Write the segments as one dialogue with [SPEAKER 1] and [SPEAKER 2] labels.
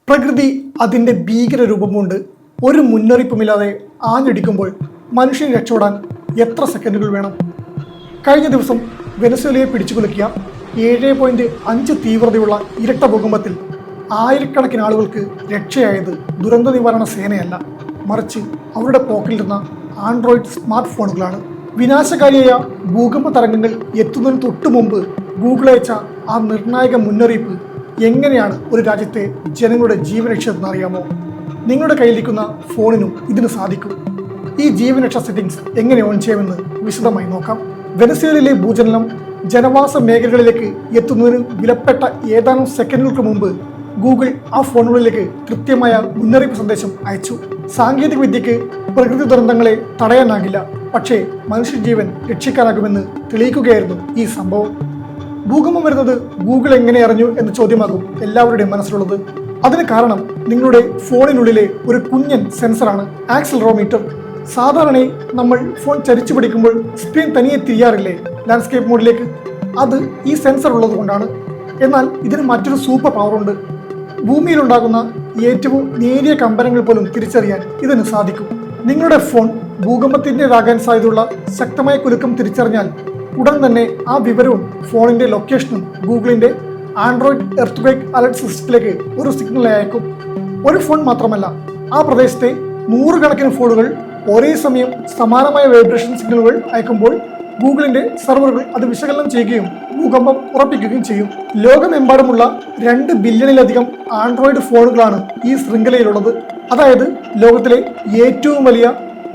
[SPEAKER 1] പ്രകൃതി അതിൻ്റെ ഭീകര രൂപം കൊണ്ട് ഒരു മുന്നറിയിപ്പുമില്ലാതെ ആഞ്ഞടിക്കുമ്പോൾ മനുഷ്യൻ രക്ഷപ്പെടാൻ എത്ര സെക്കൻഡുകൾ വേണം? കഴിഞ്ഞ ദിവസം വെനസ്വേലയെ പിടിച്ചുകുലുക്കിയ 7.5 തീവ്രതയുള്ള ഇരട്ട ഭൂകമ്പത്തിൽ ആയിരക്കണക്കിന് ആളുകൾക്ക് രക്ഷയായത് ദുരന്ത നിവാരണ സേനയല്ല, മറിച്ച് അവരുടെ പോക്കലിരുന്ന ആൻഡ്രോയിഡ് സ്മാർട്ട് ഫോണുകളാണ്. വിനാശകാരിയായ ഭൂകമ്പ തരംഗങ്ങൾ എത്തുന്നതിന് തൊട്ടു മുമ്പ് ഗൂഗിൾ അയച്ച ആ നിർണായക മുന്നറിയിപ്പ് എങ്ങനെയാണ് ഒരു രാജ്യത്തെ ജനങ്ങളുടെ ജീവൻ രക്ഷിച്ചതെന്ന് അറിയാമോ? നിങ്ങളുടെ കയ്യിലിരിക്കുന്ന ഫോണിനും ഇതിന് സാധിക്കും. ഈ ജീവൻ രക്ഷാ സെറ്റിംഗ്സ് എങ്ങനെ ഓൺ ചെയ്യാമെന്ന് വിശദമായി നോക്കാം. വെനസ്വേലയിലെ ഭൂചലനം ജനവാസ മേഖലകളിലേക്ക് എത്തുന്നതിന് വിലപ്പെട്ട ഏതാനും സെക്കൻഡുകൾക്ക് മുമ്പ് ഗൂഗിൾ ആ ഫോണുകളിലേക്ക് കൃത്യമായ മുന്നറിയിപ്പ് സന്ദേശം അയച്ചു. സാങ്കേതിക വിദ്യക്ക് പ്രകൃതി ദുരന്തങ്ങളെ തടയാനാകില്ല, പക്ഷേ മനുഷ്യജീവൻ രക്ഷിക്കാനാകുമെന്ന് തെളിയിക്കുകയായിരുന്നു ഈ സംഭവം. ഭൂകമ്പം വരുന്നത് ഗൂഗിൾ എങ്ങനെ അറിഞ്ഞു എന്ന ചോദ്യമാകും എല്ലാവരുടെയും മനസ്സിലുള്ളത്. അതിന് കാരണം നിങ്ങളുടെ ഫോണിനുള്ളിലെ ഒരു കുഞ്ഞൻ സെൻസറാണ്, ആക്സിലറോമീറ്റർ. സാധാരണ നമ്മൾ ഫോൺ ചരിച്ചു പിടിക്കുമ്പോൾ സ്ക്രീൻ തനിയെ തിരിയാറില്ലേ ലാൻഡ്സ്കേപ്പ് മോഡിലേക്ക്? അത് ഈ സെൻസർ ഉള്ളത് കൊണ്ടാണ്. എന്നാൽ ഇതിന് മറ്റൊരു സൂപ്പർ പവറുണ്ട്. ഭൂമിയിലുണ്ടാകുന്ന ഏറ്റവും നേരിയ കമ്പനങ്ങൾ പോലും തിരിച്ചറിയാൻ ഇതിന് സാധിക്കും. നിങ്ങളുടെ ഫോൺ ഭൂകമ്പത്തിൻ്റെതാകാൻ സാധ്യതയുള്ള ശക്തമായ കുലുക്കം തിരിച്ചറിഞ്ഞാൽ ഉടൻ തന്നെ ആ വിവരവും ഫോണിന്റെ ലൊക്കേഷനും ഗൂഗിളിന്റെ ആൻഡ്രോയിഡ് എർത്ത്ക്വേക്ക് അലർട്ട് സിസ്റ്റത്തിലേക്ക് ഒരു സിഗ്നൽ അയക്കും. ഒരു ഫോൺ മാത്രമല്ല, ആ പ്രദേശത്തെ 100 കണക്കിന് ഫോണുകൾ ഒരേ സമയം സമാനമായ വൈബ്രേഷൻ സിഗ്നലുകൾ അയക്കുമ്പോൾ ഗൂഗിളിന്റെ സെർവറുകൾ അത് വിശകലനം ചെയ്യുകയും ഭൂകമ്പം ഉറപ്പിക്കുകയും ചെയ്യും. ലോകമെമ്പാടുമുള്ള 2 ബില്യണിലധികം ആൻഡ്രോയിഡ് ഫോണുകളാണ് ഈ ശൃംഖലയിലുള്ളത്. അതായത് ലോകത്തിലെ ഏറ്റവും വലിയ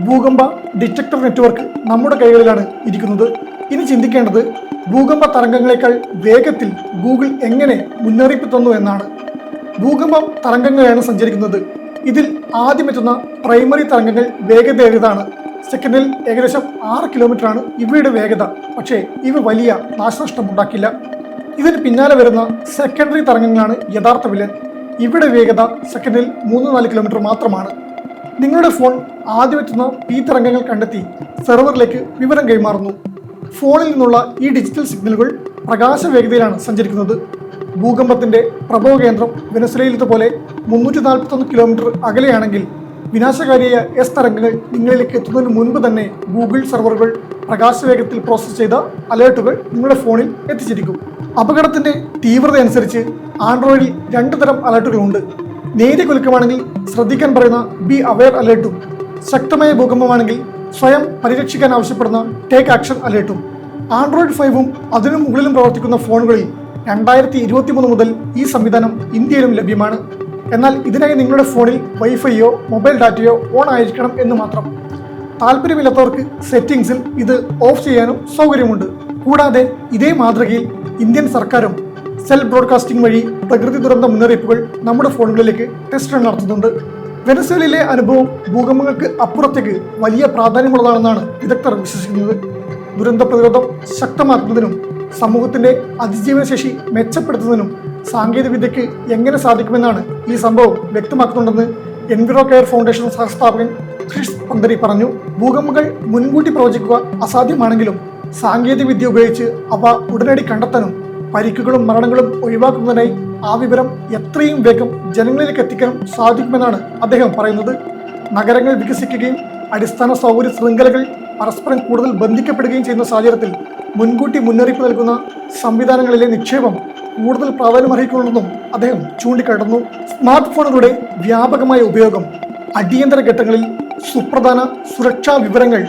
[SPEAKER 1] ഭൂകമ്പ ഡിറ്റക്ടർ നെറ്റ്വർക്ക് നമ്മുടെ കൈകളിലാണ് ഇരിക്കുന്നത്. ഇനി ചിന്തിക്കേണ്ടത് ഭൂകമ്പ തരംഗങ്ങളെക്കാൾ വേഗത്തിൽ ഗൂഗിൾ എങ്ങനെ മുന്നറിയിപ്പ് തന്നു എന്നാണ്. ഭൂകമ്പം തരംഗങ്ങളാണ് സഞ്ചരിക്കുന്നത്. ഇതിൽ ആദ്യമെത്തുന്ന പ്രൈമറി തരംഗങ്ങൾ വേഗതയേറിയതാണ്. സെക്കൻഡിൽ ഏകദേശം 6 കിലോമീറ്ററാണ് ഇവയുടെ വേഗത. പക്ഷേ ഇവ വലിയ നാശനഷ്ടം ഉണ്ടാക്കില്ല. ഇതിന് പിന്നാലെ വരുന്ന സെക്കൻഡറി തരംഗങ്ങളാണ് യഥാർത്ഥ വില്ലൻ. ഇവയുടെ വേഗത സെക്കൻഡിൽ 3-4 കിലോമീറ്റർ മാത്രമാണ്. നിങ്ങളുടെ ഫോൺ ആദ്യമെത്തുന്ന ഈ തരംഗങ്ങൾ കണ്ടെത്തി സെർവറിലേക്ക് വിവരം കൈമാറുന്നു. ഫോണിൽ നിന്നുള്ള ഈ ഡിജിറ്റൽ സിഗ്നലുകൾ പ്രകാശ വേഗതയിലാണ് സഞ്ചരിക്കുന്നത്. ഭൂകമ്പത്തിന്റെ പ്രഭവ കേന്ദ്രം വെനസ്വേലയിലതുപോലെ 341 കിലോമീറ്റർ അകലെയാണെങ്കിൽ വിനാശകാരിയായ എസ് തരംഗങ്ങൾ നിങ്ങളിലേക്ക് എത്തുന്നതിന് മുൻപ് തന്നെ ഗൂഗിൾ സെർവറുകൾ പ്രകാശവേഗത്തിൽ പ്രോസസ് ചെയ്ത അലേർട്ടുകൾ നിങ്ങളുടെ ഫോണിൽ എത്തിച്ചിരിക്കും. അപകടത്തിന്റെ തീവ്രത അനുസരിച്ച് ആൻഡ്രോയിഡിൽ 2 തരം അലേർട്ടുകളുണ്ട്. നേരിയ കുലുക്കമാണെങ്കിൽ ശ്രദ്ധിക്കാൻ പറയുന്ന ബി അവെയർ അലേർട്ടും, ശക്തമായ ഭൂകമ്പമാണെങ്കിൽ സ്വയം പരിരക്ഷിക്കാൻ ആവശ്യപ്പെടുന്ന ടേക്ക് ആക്ഷൻ അലേർട്ടും. ആൻഡ്രോയിഡ് 5ഉം അതിനു മുകളിലും പ്രവർത്തിക്കുന്ന ഫോണുകളിൽ 2023 മുതൽ ഈ സംവിധാനം ഇന്ത്യയിലും ലഭ്യമാണ്. എന്നാൽ ഇതിനായി നിങ്ങളുടെ ഫോണിൽ വൈഫൈയോ മൊബൈൽ ഡാറ്റയോ ഓൺ ആയിരിക്കണം എന്ന് മാത്രം. താല്പര്യമില്ലാത്തവർക്ക് സെറ്റിംഗ്സിൽ ഇത് ഓഫ് ചെയ്യാനും സൗകര്യമുണ്ട്. കൂടാതെ ഇതേ മാതൃകയിൽ ഇന്ത്യൻ സർക്കാരും സെൽഫ് ബ്രോഡ്കാസ്റ്റിംഗ് വഴി പ്രകൃതി ദുരന്ത മുന്നറിയിപ്പുകൾ നമ്മുടെ ഫോണുകളിലേക്ക് ടെസ്റ്റ് റൺ നടത്തുന്നുണ്ട്. വെനസ്വേലയിലെ അനുഭവം ഭൂകമ്പങ്ങൾക്ക് അപ്പുറത്തേക്ക് വലിയ പ്രാധാന്യമുള്ളതാണെന്നാണ് വിദഗ്ധർ വിശ്വസിക്കുന്നത്. ദുരന്ത പ്രതിരോധം ശക്തമാക്കുന്നതിനും സമൂഹത്തിന്റെ അതിജീവനശേഷി മെച്ചപ്പെടുത്തുന്നതിനും സാങ്കേതിക വിദ്യക്ക് എങ്ങനെ സാധിക്കുമെന്നാണ് ഈ സംഭവം വ്യക്തമാക്കുന്നുണ്ടെന്ന് എൻവിറോ കെയർ ഫൗണ്ടേഷൻ സഹസ്ഥാപകൻ ക്രിസ് പന്തരി പറഞ്ഞു. ഭൂകമ്പങ്ങൾ മുൻകൂട്ടി പ്രവചിക്കുക അസാധ്യമാണെങ്കിലും സാങ്കേതിക വിദ്യ ഉപയോഗിച്ച് അവ ഉടനടി കണ്ടെത്താനും പരിക്കുകളും മരണങ്ങളും ഒഴിവാക്കുന്നതിനായി ആ വിവരം എത്രയും വേഗം ജനങ്ങളിലേക്ക് എത്തിക്കാനും സാധിക്കുമെന്നാണ് അദ്ദേഹം പറയുന്നത്. നഗരങ്ങൾ വികസിക്കുകയും അടിസ്ഥാന സൗകര്യ ശൃംഖലകൾ പരസ്പരം കൂടുതൽ ബന്ധിക്കപ്പെടുകയും ചെയ്യുന്ന സാഹചര്യത്തിൽ മുൻകൂട്ടി മുന്നറിയിപ്പ് നൽകുന്ന സംവിധാനങ്ങളിലെ നിക്ഷേപം കൂടുതൽ പ്രാധാന്യമർഹിക്കുന്നുണ്ടെന്നും അദ്ദേഹം ചൂണ്ടിക്കാട്ടുന്നു. സ്മാർട്ട് ഫോണുകളുടെ വ്യാപകമായ ഉപയോഗം അടിയന്തര ഘട്ടങ്ങളിൽ സുപ്രധാന സുരക്ഷാ വിവരങ്ങൾ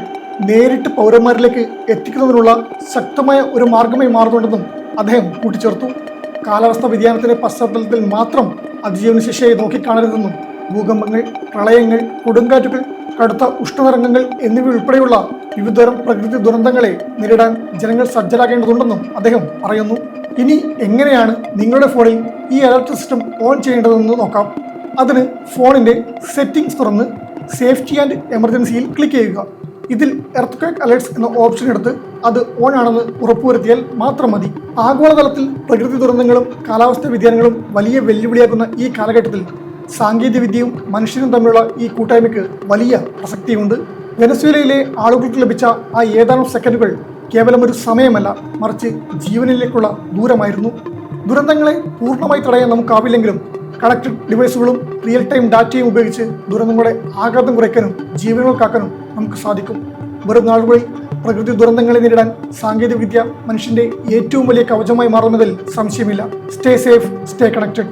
[SPEAKER 1] നേരിട്ട് പൗരന്മാരിലേക്ക് എത്തിക്കുന്നതിനുള്ള ശക്തമായ ഒരു മാർഗമായി മാറുന്നുണ്ടെന്നും അദ്ദേഹം കൂട്ടിച്ചേർത്തു. കാലാവസ്ഥാ വ്യതിയാനത്തിന്റെ പശ്ചാത്തലത്തിൽ മാത്രം അതിജീവനശേഷിയായി നോക്കിക്കാണരുതെന്നും ഭൂകമ്പങ്ങൾ, പ്രളയങ്ങൾ, കൊടുങ്കാറ്റുകൾ, കടുത്ത ഉഷ്ണതരംഗങ്ങൾ എന്നിവ ഉൾപ്പെടെയുള്ള വിവിധതരം പ്രകൃതി ദുരന്തങ്ങളെ നേരിടാൻ ജനങ്ങൾ സജ്ജരാകേണ്ടതുണ്ടെന്നും അദ്ദേഹം പറയുന്നു. ഇനി എങ്ങനെയാണ് നിങ്ങളുടെ ഫോണിൽ ഈ അലർട്ട് സിസ്റ്റം ഓൺ ചെയ്യേണ്ടതെന്ന് നോക്കാം. അതിന് ഫോണിന്റെ സെറ്റിംഗ്സ് തുറന്ന് സേഫ്റ്റി ആൻഡ് എമർജൻസിയിൽ ക്ലിക്ക് ചെയ്യുക. ഇതിൽ എർത്ത്ക്വേക്ക് അലേർട്സ് എന്ന ഓപ്ഷൻ എടുത്ത് അത് ഓൺ ആണെന്ന് ഉറപ്പുവരുത്തിയാൽ മാത്രം മതി. ആഗോളതലത്തിൽ പ്രകൃതി ദുരന്തങ്ങളും കാലാവസ്ഥാ വ്യതിയാനങ്ങളും വലിയ വെല്ലുവിളിയാക്കുന്ന ഈ കാലഘട്ടത്തിൽ സാങ്കേതിക വിദ്യയും മനുഷ്യനും തമ്മിലുള്ള ഈ കൂട്ടായ്മയ്ക്ക് വലിയ പ്രസക്തിയുണ്ട്. വെനസ്വേലയിലെ ആളുകൾക്ക് ലഭിച്ച ആ ഏതാനും സെക്കൻഡുകൾ കേവലം ഒരു സമയമല്ല, മറിച്ച് ജീവനിലേക്കുള്ള ദൂരമായിരുന്നു. ദുരന്തങ്ങളെ പൂർണ്ണമായി തടയാൻ നമുക്കാവില്ലെങ്കിലും കണക്റ്റഡ് ഡിവൈസുകളും റിയൽ ടൈം ഡാറ്റയും ഉപയോഗിച്ച് ദുരന്തങ്ങളുടെ ആഘാതം കുറയ്ക്കാനും ജീവനുകൾ കാക്കാനും നമുക്ക് സാധിക്കും. വരും നാളുകളിൽ പ്രകൃതി ദുരന്തങ്ങളെ നേരിടാൻ സാങ്കേതികവിദ്യ മനുഷ്യന്റെ ഏറ്റവും വലിയ കവചമായി മാറുന്നതിൽ സംശയമില്ല. Stay safe, stay connected.